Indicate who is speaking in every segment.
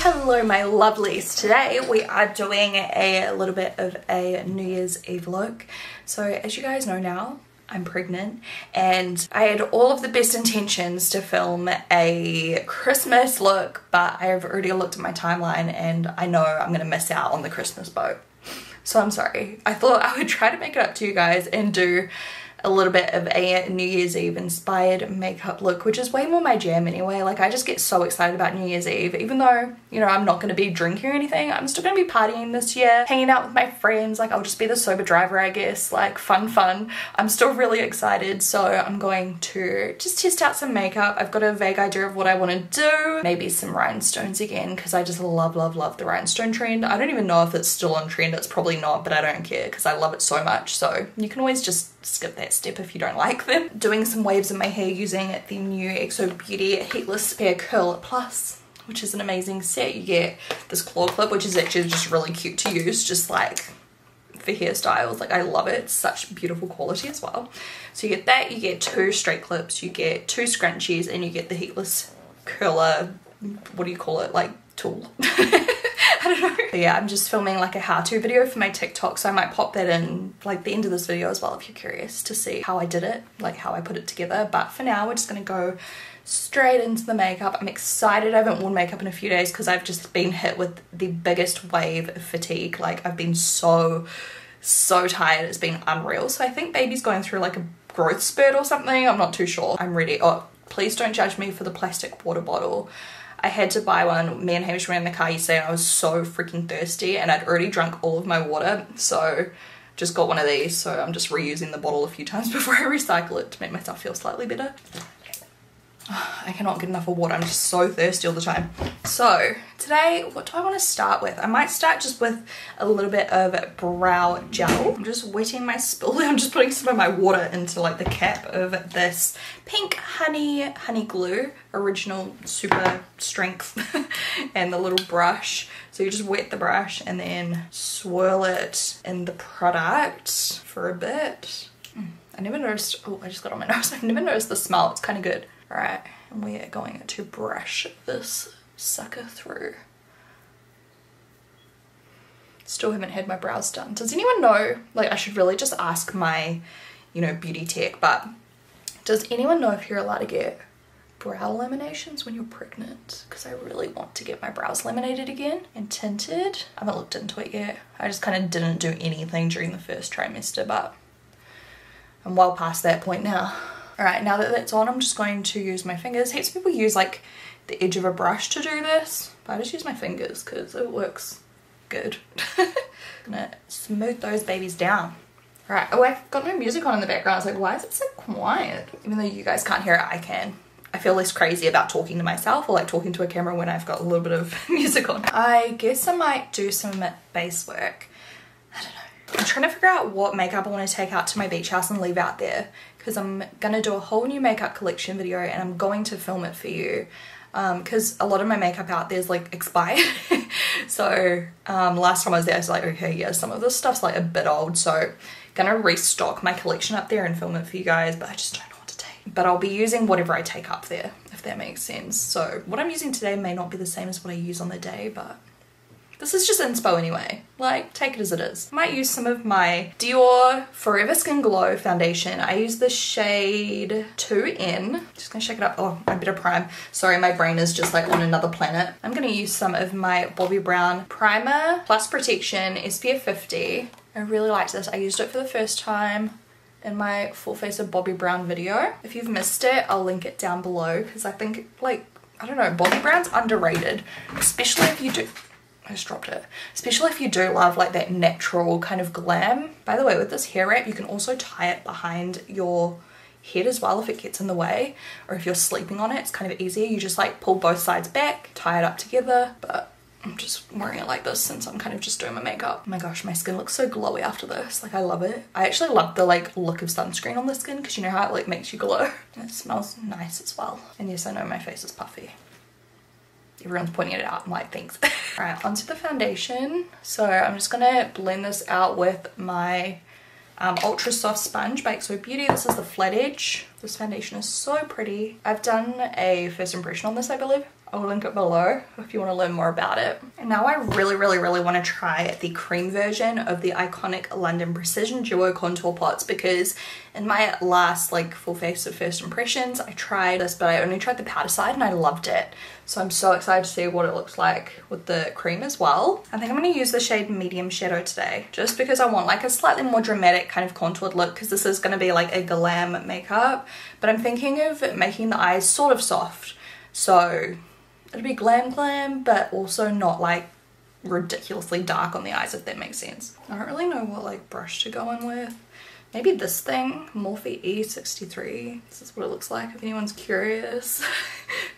Speaker 1: Hello my lovelies. Today we are doing a little bit of a New Year's Eve look. So as you guys know now, I'm pregnant and I had all of the best intentions to film a Christmas look, but I have already looked at my timeline and I know I'm gonna miss out on the Christmas boat. So I'm sorry. I thought I would try to make it up to you guys and do a little bit of a New Year's Eve inspired makeup look, which is way more my jam anyway. Like I just get so excited about New Year's Eve, even though, you know, I'm not going to be drinking or anything. I'm still going to be partying this year, hanging out with my friends. Like I'll just be the sober driver, I guess. Like fun. I'm still really excited. So I'm going to just test out some makeup. I've got a vague idea of what I want to do. Maybe some rhinestones again, because I just love the rhinestone trend. I don't even know if it's still on trend. It's probably not, but I don't care because I love it so much. So you can always just skip that step if you don't like them. Doing some waves in my hair using the new XO Beauty Heatless Hair Curl Plus, which is an amazing set. You get this claw clip, which is actually just really cute to use, just like for hairstyles. Like I love it. It's such beautiful quality as well. So you get that, you get 2 straight clips, you get 2 scrunchies, and you get the heatless curler, what do you call it, like tool. I don't know. But yeah, I'm just filming like a how-to video for my TikTok, so I might pop that in like the end of this video as well if you're curious to see how I did it, like how I put it together. But for now, we're just gonna go straight into the makeup. I'm excited. I haven't worn makeup in a few days because I've just been hit with the biggest wave of fatigue. Like I've been so tired. It's been unreal. So I think baby's going through like a growth spurt or something. I'm not too sure. I'm ready. Oh, please don't judge me for the plastic water bottle. I had to buy one. Me and Hamish were in the car yesterday and I was so freaking thirsty and I'd already drunk all of my water, so just got one of these. So I'm just reusing the bottle a few times before I recycle it to make myself feel slightly better. I cannot get enough of water. I'm just so thirsty all the time. So today, what do I want to start with? I might start just with a little bit of brow gel. I'm just wetting my spoolie. I'm just putting some of my water into like the cap of this pink honey glue, original super strength, and the little brush. So you just wet the brush and then swirl it in the product for a bit. I never noticed, oh, I just got on my nose. I've never noticed the smell. It's kind of good. All right, and we are going to brush this sucker through. Still haven't had my brows done. Does anyone know, like I should really just ask my, you know, beauty tech, but does anyone know if you're allowed to get brow laminations when you're pregnant? Because I really want to get my brows laminated again and tinted. I haven't looked into it yet. I just kind of didn't do anything during the first trimester, but I'm well past that point now. All right, now that that's on, I'm just going to use my fingers. Heaps of people use like the edge of a brush to do this, but I just use my fingers because it works good. I'm gonna smooth those babies down. All right, oh, I've got no music on in the background. I was like, why is it so quiet? Even though you guys can't hear it, I can. I feel less crazy about talking to myself or like talking to a camera when I've got a little bit of music on. I guess I might do some base work. I don't know. I'm trying to figure out what makeup I want to take out to my beach house and leave out there, because I'm gonna do a whole new makeup collection video and I'm going to film it for you, because a lot of my makeup out there is like expired. So last time I was there I was like, okay, yeah, some of this stuff's like a bit old, so gonna restock my collection up there and film it for you guys, but I just don't know what to take. But I'll be using whatever I take up there, if that makes sense. So what I'm using today may not be the same as what I use on the day, but this is just inspo anyway, like take it as it is. I might use some of my Dior Forever Skin Glow foundation. I use the shade 2N. Just gonna shake it up. Oh, I better prime. Sorry, my brain is just like on another planet. I'm gonna use some of my Bobbi Brown Primer Plus Protection SPF 50. I really liked this. I used it for the first time in my full face of Bobbi Brown video. If you've missed it, I'll link it down below, because I think, like, I don't know, Bobbi Brown's underrated, especially if you do, I just dropped it. Especially if you do love like that natural kind of glam. By the way, with this hair wrap, you can also tie it behind your head as well if it gets in the way, or if you're sleeping on it, it's kind of easier. You just like pull both sides back, tie it up together, but I'm just wearing it like this since I'm kind of just doing my makeup. Oh my gosh, my skin looks so glowy after this. Like I love it. I actually love the like look of sunscreen on the skin, because you know how it like makes you glow. And it smells nice as well. And yes, I know my face is puffy. Everyone's pointing it out. I'm like, thanks. All right, onto the foundation. So I'm just gonna blend this out with my Ultra Soft Sponge by XO Beauty. This is the flat edge. This foundation is so pretty. I've done a first impression on this, I believe. I'll link it below if you want to learn more about it. And now I really want to try the cream version of the iconic London Precision Duo contour pots, because in my last like full face of first impressions I tried this, but I only tried the powder side and I loved it. So I'm so excited to see what it looks like with the cream as well. I think I'm going to use the shade Medium Shadow today, just because I want like a slightly more dramatic kind of contoured look, because this is going to be like a glam makeup, but I'm thinking of making the eyes sort of soft. So it'll be glam, but also not like ridiculously dark on the eyes, if that makes sense. I don't really know what like brush to go in with. Maybe this thing, Morphe E63. This is what it looks like if anyone's curious.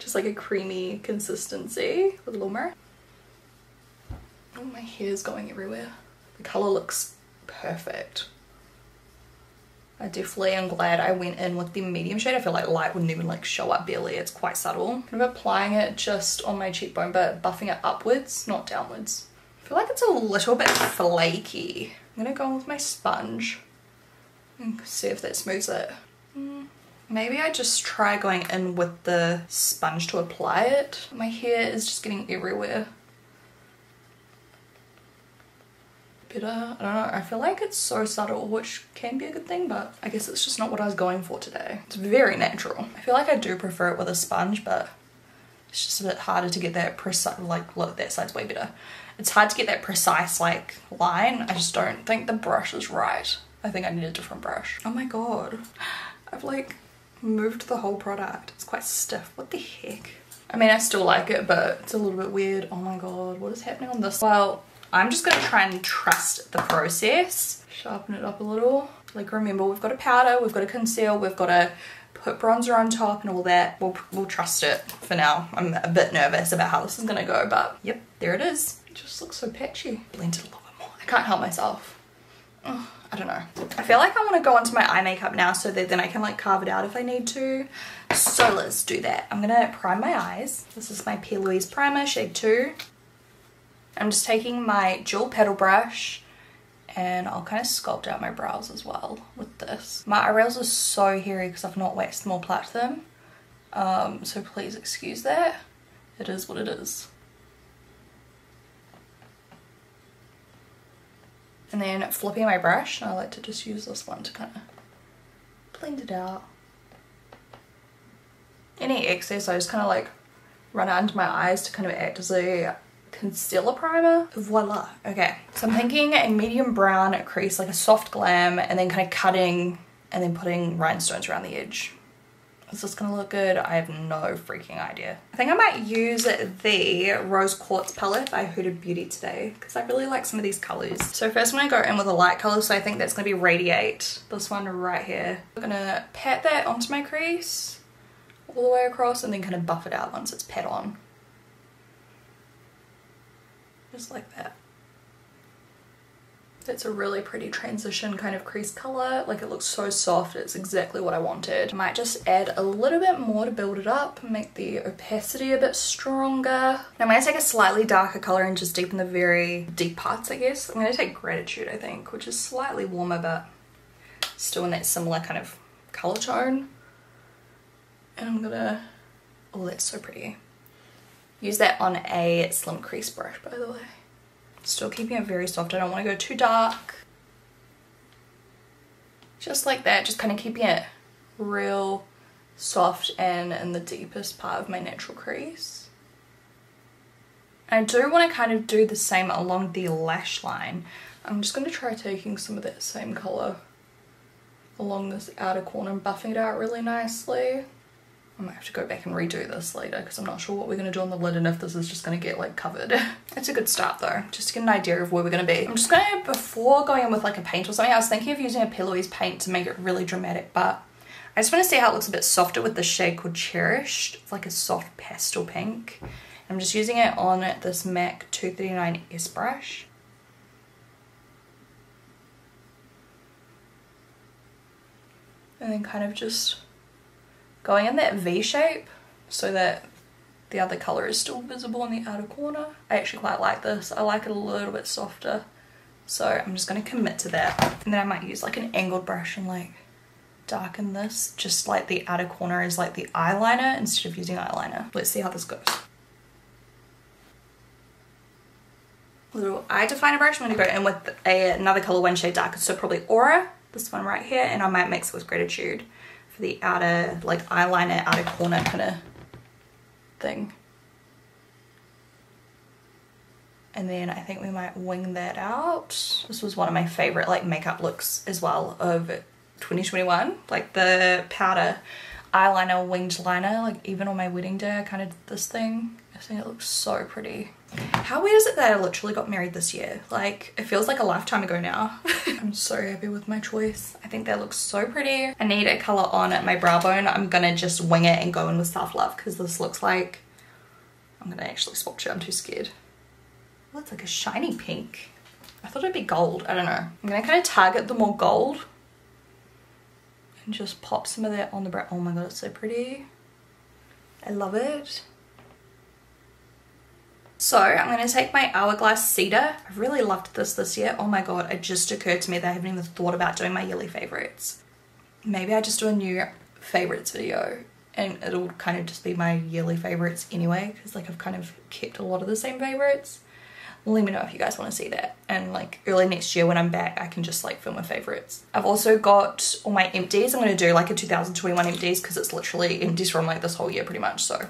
Speaker 1: Just like a creamy consistency with a little mirror. Oh, my hair's going everywhere. The colour looks perfect. I definitely am glad I went in with the medium shade. I feel like light wouldn't even like show up barely. It's quite subtle. Kind of applying it just on my cheekbone, but buffing it upwards, not downwards. I feel like it's a little bit flaky. I'm gonna go in with my sponge and see if that smooths it. Maybe I just try going in with the sponge to apply it. My hair is just getting everywhere. Better, I don't know, I feel like it's so subtle, which can be a good thing, but I guess it's just not what I was going for today. It's very natural. I feel like I do prefer it with a sponge, but it's just a bit harder to get that precise, like look, that side's way better. It's hard to get that precise like line. I just don't think the brush is right. I think I need a different brush. Oh my god, I've like moved the whole product. It's quite stiff. What the heck? I mean, I still like it, but it's a little bit weird. Oh my god, what is happening on this? Well, I'm just gonna try and trust the process. Sharpen it up a little. Like, remember, we've got to powder, we've got to conceal, we've got to put bronzer on top and all that. We'll trust it for now. I'm a bit nervous about how this is gonna go, but yep, there it is. It just looks so patchy. Blend it a little bit more. I can't help myself. Oh, I don't know. I feel like I want to go onto my eye makeup now so that then I can like carve it out if I need to. So let's do that. I'm gonna prime my eyes. This is my P. Louise primer, shade 2. I'm just taking my dual petal brush and I'll kind of sculpt out my brows as well with this. My eyebrows are so hairy because I've not waxed them or plucked them. So please excuse that. It is what it is. And then flipping my brush, and I like to just use this one to kind of blend it out. Any excess I just kind of like run it under my eyes to kind of act as a concealer primer. Voila. Okay, so I'm thinking a medium brown crease, like a soft glam, and then kind of cutting and then putting rhinestones around the edge. Is this gonna look good? I have no freaking idea. I think I might use the Rose Quartz palette by Huda Beauty today because I really like some of these colors. So first I'm gonna go in with a light color, so I think that's gonna be Radiate. This one right here. I'm gonna pat that onto my crease all the way across and then kind of buff it out once it's pat on. Just like that. It's a really pretty transition kind of crease color. Like, it looks so soft. It's exactly what I wanted. I might just add a little bit more to build it up and make the opacity a bit stronger. Now I'm going to take a slightly darker color and just deepen the very deep parts, I guess. I'm going to take Gratitude, I think, which is slightly warmer but still in that similar kind of color tone. And I'm gonna, oh, that's so pretty. Use that on a slim crease brush, by the way. Still keeping it very soft. I don't want to go too dark. Just like that, just kind of keeping it real soft and in the deepest part of my natural crease. I do want to kind of do the same along the lash line. I'm just going to try taking some of that same colour along this outer corner and buffing it out really nicely. I might have to go back and redo this later because I'm not sure what we're going to do on the lid and if this is just going to get like covered. It's a good start though, just to get an idea of where we're going to be. I'm just going to, before going in with like a paint or something, I was thinking of using a P. Louise paint to make it really dramatic, but I just want to see how it looks a bit softer with this shade called Cherished. It's like a soft pastel pink. I'm just using it on this MAC 239S brush. And then kind of just going in that V shape so that the other colour is still visible in the outer corner. I actually quite like this. I like it a little bit softer. So I'm just going to commit to that. And then I might use like an angled brush and like darken this, just like the outer corner is like the eyeliner instead of using eyeliner. Let's see how this goes. Little eye definer brush. I'm going to go in with another color one shade darker, so probably Aura, this one right here, and I might mix it with Gratitude for the outer like eyeliner outer corner kind of thing. And then I think we might wing that out. This was one of my favorite like makeup looks as well of 2021, like the powder eyeliner winged liner. Like even on my wedding day I kind of did this thing. I think it looks so pretty. How weird is it that I literally got married this year? Like, it feels like a lifetime ago now. I'm so happy with my choice. I think that looks so pretty. I need a color on my brow bone. I'm gonna just wing it and go in with Self Love because this looks like, I'm gonna actually swatch it, I'm too scared. Oh, it's like a shiny pink. I thought it'd be gold, I don't know. I'm gonna kind of target the more gold and just pop some of that on the brow. Oh my god, it's so pretty. I love it. So I'm going to take my Hourglass Cedar. I really loved this year. Oh my god, it just occurred to me that I haven't even thought about doing my yearly favorites. Maybe I just do a new favorites video and it'll kind of just be my yearly favorites anyway, because like I've kind of kept a lot of the same favorites. Let me know if you guys want to see that, and like early next year when I'm back I can just like film my favorites. I've also got all my empties. I'm going to do like a 2021 empties because it's literally empties from like this whole year pretty much, so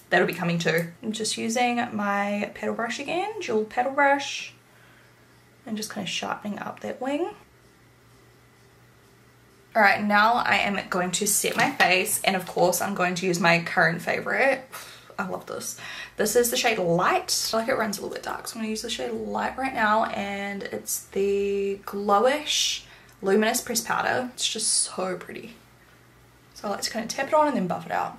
Speaker 1: that'll be coming too. I'm just using my paddle brush again, dual paddle brush, and just kind of sharpening up that wing. All right, now I am going to set my face, and of course I'm going to use my current favorite. I love this. This is the shade Light. I feel like it runs a little bit dark, so I'm gonna use the shade Light right now, and it's the Glowish Luminous Pressed Powder. It's just so pretty. So I like to kind of tap it on and then buff it out.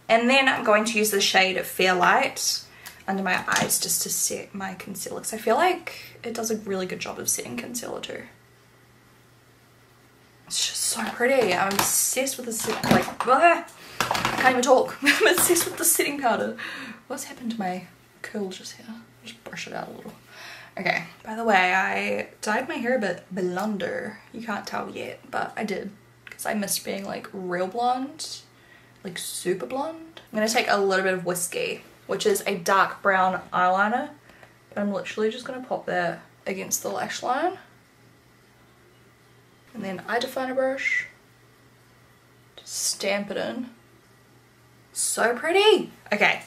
Speaker 1: And then I'm going to use the shade Fairlight under my eyes just to set my concealer, because I feel like it does a really good job of setting concealer too. It's just so pretty. I'm obsessed with this, like, I can't even talk. I'm obsessed with the setting powder. What's happened to my curl just here? Just brush it out a little. Okay, by the way, I dyed my hair a bit blonder. You can't tell yet, but I did, because I missed being like real blonde. Like super blonde. I'm gonna take a little bit of Whiskey, which is a dark brown eyeliner, but I'm literally just gonna pop that against the lash line, and then eye definer brush, just stamp it in. So pretty. Okay,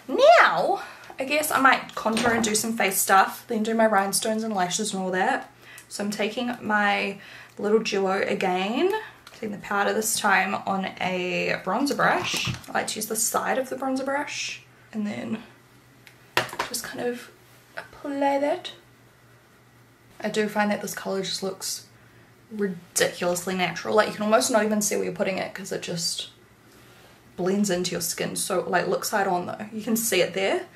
Speaker 1: now I guess I might contour and do some face stuff, then do my rhinestones and lashes and all that. So I'm taking my little duo again, the powder this time on a bronzer brush. I like to use the side of the bronzer brush and then just kind of apply that. I do find that this color just looks ridiculously natural. Like you can almost not even see where you're putting it because it just blends into your skin. So like look side on though, you can see it there,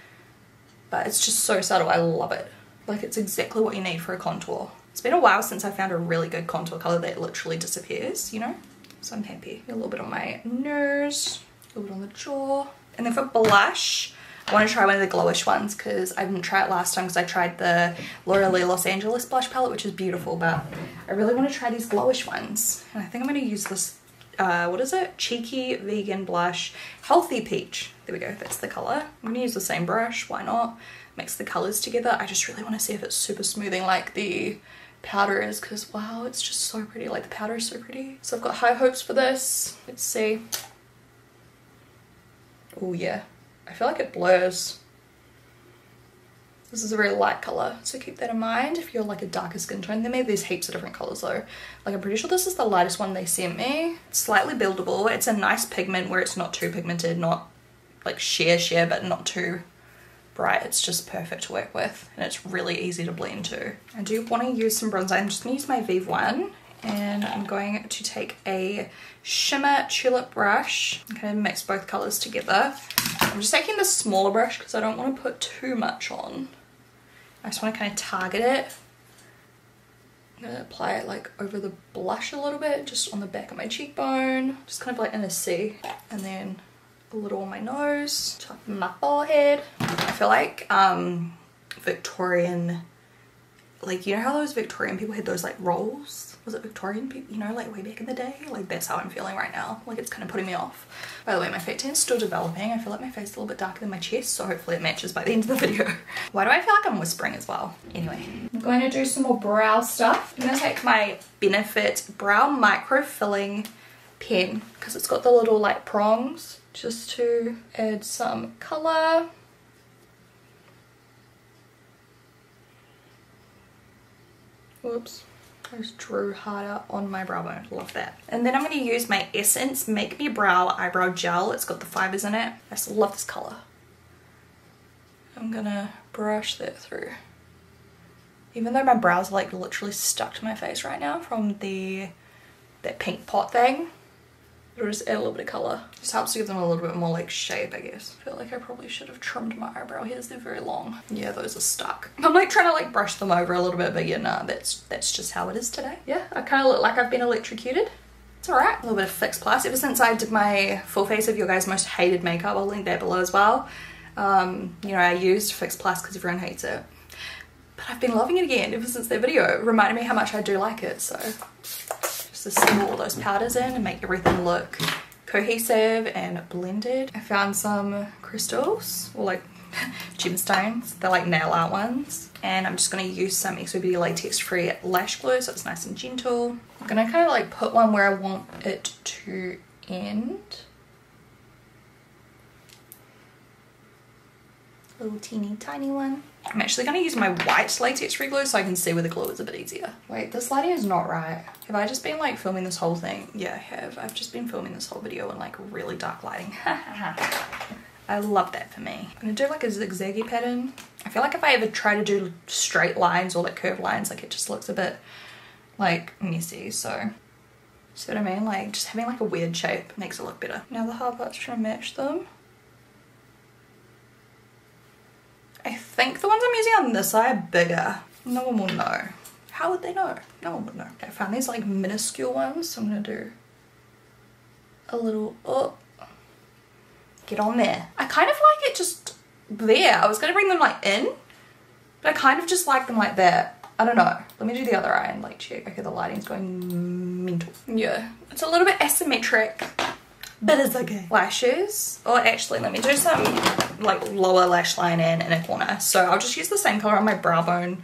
Speaker 1: but it's just so subtle. I love it. Like it's exactly what you need for a contour. It's been a while since I found a really good contour color that literally disappears, you know? So I'm happy. A little bit on my nose, a little bit on the jaw. And then for blush, I want to try one of the glowish ones because I didn't try it last time because I tried the Laura Lee Los Angeles blush palette, which is beautiful, but I really want to try these glowish ones. And I think I'm going to use this, what is it? Cheeky Vegan Blush Healthy Peach. There we go, that's the color. I'm going to use the same brush, why not? Mix the colors together. I just really want to see if it's super smoothing like the powder is, because wow, it's just so pretty. Like the powder is so pretty. So I've got high hopes for this. Let's see. Oh yeah, I feel like it blurs. This is a very light color, so keep that in mind if you're like a darker skin tone. There may be heaps of different colors though. Like I'm pretty sure this is the lightest one they sent me. It's slightly buildable. It's a nice pigment where it's not too pigmented, not like sheer, but not too bright. It's just perfect to work with, and it's really easy to blend too. I do want to use some bronzer. I'm just going to use my Vive one, and I'm going to take a shimmer tulip brush and kind of mix both colors together. I'm just taking the smaller brush because I don't want to put too much on. I just want to kind of target it. I'm going to apply it like over the blush a little bit, just on the back of my cheekbone, just kind of like in a C, and then a little on my nose, top of my forehead. I feel like Victorian like, you know how those Victorian people had those like rolls? Was it Victorian people, you know, like way back in the day? Like that's how I'm feeling right now. Like it's kind of putting me off. By the way, my fat tan's still developing. I feel like my face is a little bit darker than my chest, so hopefully it matches by the end of the video. Why do I feel like I'm whispering as well? Anyway, I'm going to do some more brow stuff. I'm gonna take my Benefit Brow Micro Filling pen because it's got the little like prongs, just to add some color. Whoops. I just drew harder on my brow bone. Love that. And then I'm going to use my Essence Make Me Brow Eyebrow Gel. It's got the fibers in it. I just love this color. I'm going to brush that through. Even though my brows are like literally stuck to my face right now from that pink pot thing, it'll just add a little bit of color. Just helps to give them a little bit more like shape, I guess. I feel like I probably should have trimmed my eyebrow hairs. They're very long. Yeah, those are stuck. I'm like trying to like brush them over a little bit, but yeah, nah, that's just how it is today. Yeah, I kind of look like I've been electrocuted. It's alright. A little bit of Fix Plus. Ever since I did my full face of your guys' most hated makeup, I'll link that below as well. You know, I used Fix Plus because everyone hates it. But I've been loving it again ever since that video. It reminded me how much I do like it, so just to assemble all those powders in and make everything look cohesive and blended. I found some crystals, or like gemstones. They're like nail art ones. And I'm just going to use some XO Beauty latex free lash glue so it's nice and gentle. I'm going to kind of like put one where I want it to end. A little teeny tiny one. I'm actually going to use my white latex free glue so I can see where the glue is a bit easier. Wait, this lighting is not right. Have I just been like filming this whole thing? Yeah, I have. I've just been filming this whole video in like really dark lighting. I love that for me. I'm going to do like a zigzaggy pattern. I feel like if I ever try to do straight lines or like curved lines, like it just looks a bit like messy. So, see what I mean? Like just having like a weird shape makes it look better. Now the hard part's trying to match them. I think the ones I'm using on this side are bigger. No one will know. How would they know? No one would know. Okay, I found these like minuscule ones, so I'm gonna do a little get on there. I kind of like it just there. I was gonna bring them like in, but I kind of just like them like that. I don't know. Let me do the other eye and like check. Okay, the lighting's going mental. Yeah, it's a little bit asymmetric, but it's okay. Lashes. Oh, actually, let me do some like lower lash line and inner corner. So I'll just use the same color on my brow bone,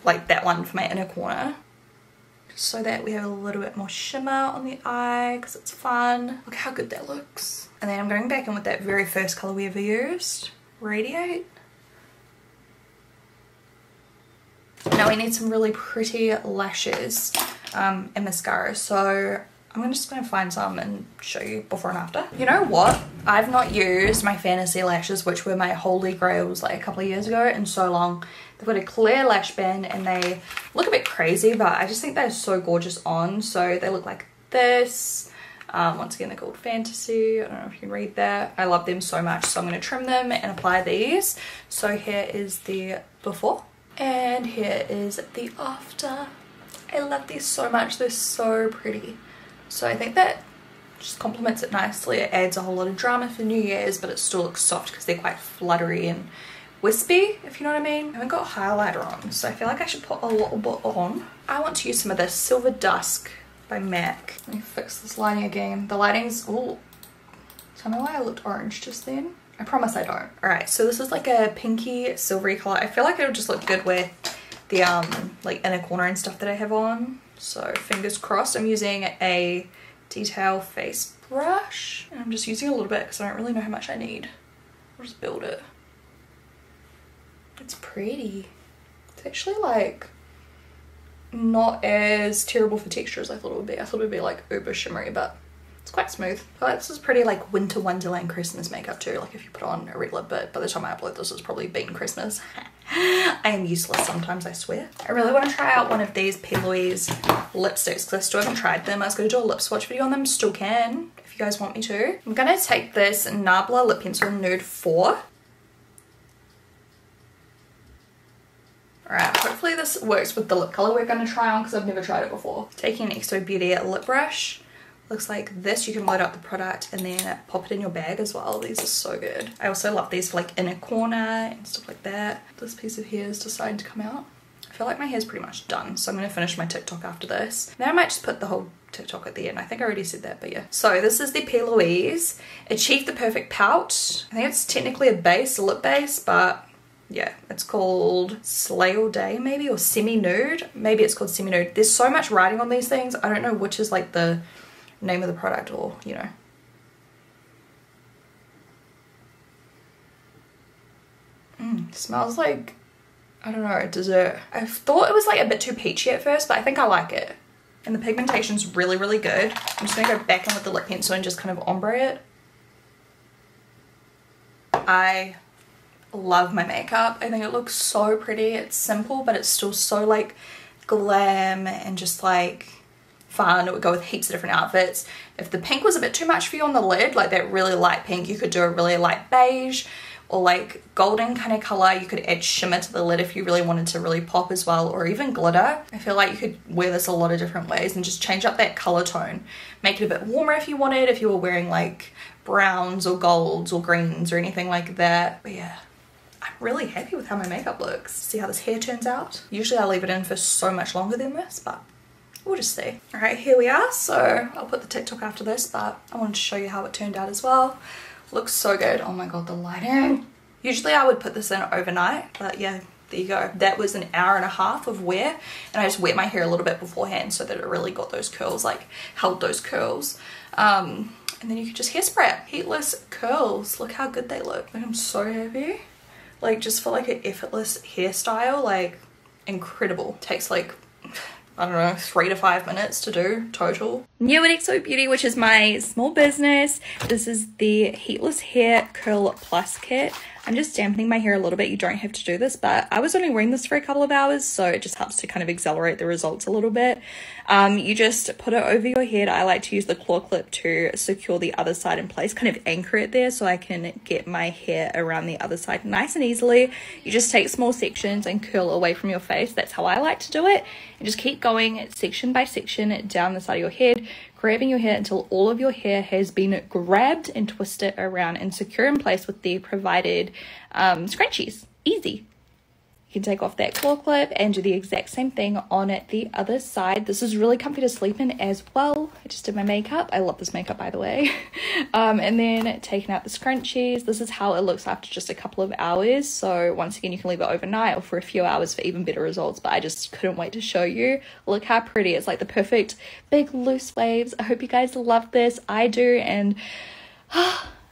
Speaker 1: like that one for my inner corner, so that we have a little bit more shimmer on the eye because it's fun. Look how good that looks. And then I'm going back in with that very first color we ever used, Radiate. Now we need some really pretty lashes and mascara. So I'm just going to find some and show you before and after. You know what? I've not used my Fantasy lashes, which were my holy grails like a couple of years ago, in so long. They've got a clear lash band and they look a bit crazy, but I just think they're so gorgeous on. So they look like this. Once again, they're called Fantasy. I don't know if you can read that. I love them so much, so I'm going to trim them and apply these. So here is the before and here is the after. I love these so much. They're so pretty. So I think that just complements it nicely. It adds a whole lot of drama for New Year's, but it still looks soft because they're quite fluttery and wispy, if you know what I mean. I haven't got highlighter on, so I feel like I should put a little bit on. I want to use some of this Silver Dusk by MAC. Let me fix this lighting again. The lighting's, oh, tell me why I looked orange just then. I promise I don't. Alright, so this is like a pinky silvery color. I feel like it'll just look good with the like inner corner and stuff that I have on. So fingers crossed. I'm using a detail face brush and I'm just using a little bit because I don't really know how much I need. I'll just build it. It's pretty. It's actually like not as terrible for texture as I thought it would be. I thought it would be like uber shimmery, but it's quite smooth. I feel like this is pretty like winter wonderland Christmas makeup too, like if you put on a red lip, but by the time I upload this it's probably been Christmas. I am useless sometimes, I swear. I really want to try out one of these P. Louise lipsticks because I still haven't tried them. I was going to do a lip swatch video on them, still can if you guys want me to. I'm going to take this Nabla lip pencil in Nude 4. Alright, hopefully this works with the lip color we're going to try on because I've never tried it before. Taking an XO Beauty lip brush. Looks like this. You can load up the product and then pop it in your bag as well. These are so good. I also love these for like inner corner and stuff like that. This piece of hair has decided to come out. I feel like my hair's pretty much done, so I'm going to finish my TikTok after this. Then I might just put the whole TikTok at the end. I think I already said that, but yeah. So this is the P. Louise Achieve the Perfect Pout. I think it's technically a base, a lip base, but yeah, it's called Slay All Day maybe, or Semi-Nude. Maybe it's called Semi-Nude. There's so much writing on these things. I don't know which is like the name of the product, or, you know. Smells like, I don't know, dessert. I thought it was like a bit too peachy at first, but I think I like it. And the pigmentation's really, really good. I'm just gonna go back in with the lip pencil and just kind of ombre it. I love my makeup. I think it looks so pretty. It's simple, but it's still so like glam and just like fun. It would go with heaps of different outfits. If the pink was a bit too much for you on the lid, like that really light pink, you could do a really light beige or like golden kind of color. You could add shimmer to the lid if you really wanted to really pop as well, or even glitter. I feel like you could wear this a lot of different ways and just change up that color tone. Make it a bit warmer if you wanted, if you were wearing like browns or golds or greens or anything like that. But yeah, I'm really happy with how my makeup looks. See how this hair turns out. Usually I leave it in for so much longer than this, but we'll just see. All right, here we are. So I'll put the TikTok after this, but I wanted to show you how it turned out as well. Looks so good. Oh my god, the lighting. Usually I would put this in overnight, but yeah, there you go. That was an hour and a half of wear, and I just wet my hair a little bit beforehand so that it really got those curls, like held those curls. And then you could just hairspray it. Heatless curls. Look how good they look. Like, I'm so happy. Like, just for like an effortless hairstyle, like incredible. Takes like, I don't know, 3 to 5 minutes to do total. New at XO Beauty, which is my small business. This is the Heatless Hair Curl Plus Kit. I'm just dampening my hair a little bit. You don't have to do this, but I was only wearing this for a couple of hours, so it just helps to kind of accelerate the results a little bit. You just put it over your head. I like to use the claw clip to secure the other side in place, kind of anchor it there so I can get my hair around the other side nice and easily. You just take small sections and curl away from your face. That's how I like to do it. And just keep going section by section down the side of your head, grabbing your hair until all of your hair has been grabbed and twisted around and secure in place with the provided scrunchies. Easy. You can take off that claw clip and do the exact same thing on the other side. This is really comfy to sleep in as well. I just did my makeup. I love this makeup, by the way. And then taking out the scrunchies. This is how it looks after just a couple of hours. So once again, you can leave it overnight or for a few hours for even better results. But I just couldn't wait to show you. Look how pretty. It's like the perfect big loose waves. I hope you guys love this. I do. And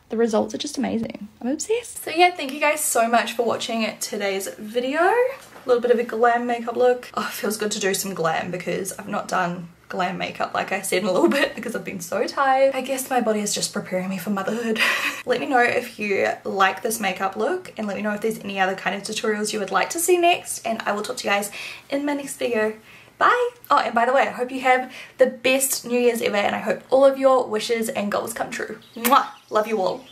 Speaker 1: the results are just amazing. I'm obsessed. So yeah, thank you guys so much for watching today's video. A little bit of a glam makeup look. Oh, it feels good to do some glam because I've not done glam makeup, like I said, in a little bit because I've been so tired. I guess my body is just preparing me for motherhood. Let me know if you like this makeup look, and let me know if there's any other kind of tutorials you would like to see next, and I will talk to you guys in my next video. Bye! Oh, and by the way, I hope you have the best New Year's ever, and I hope all of your wishes and goals come true. Mwah! Love you all.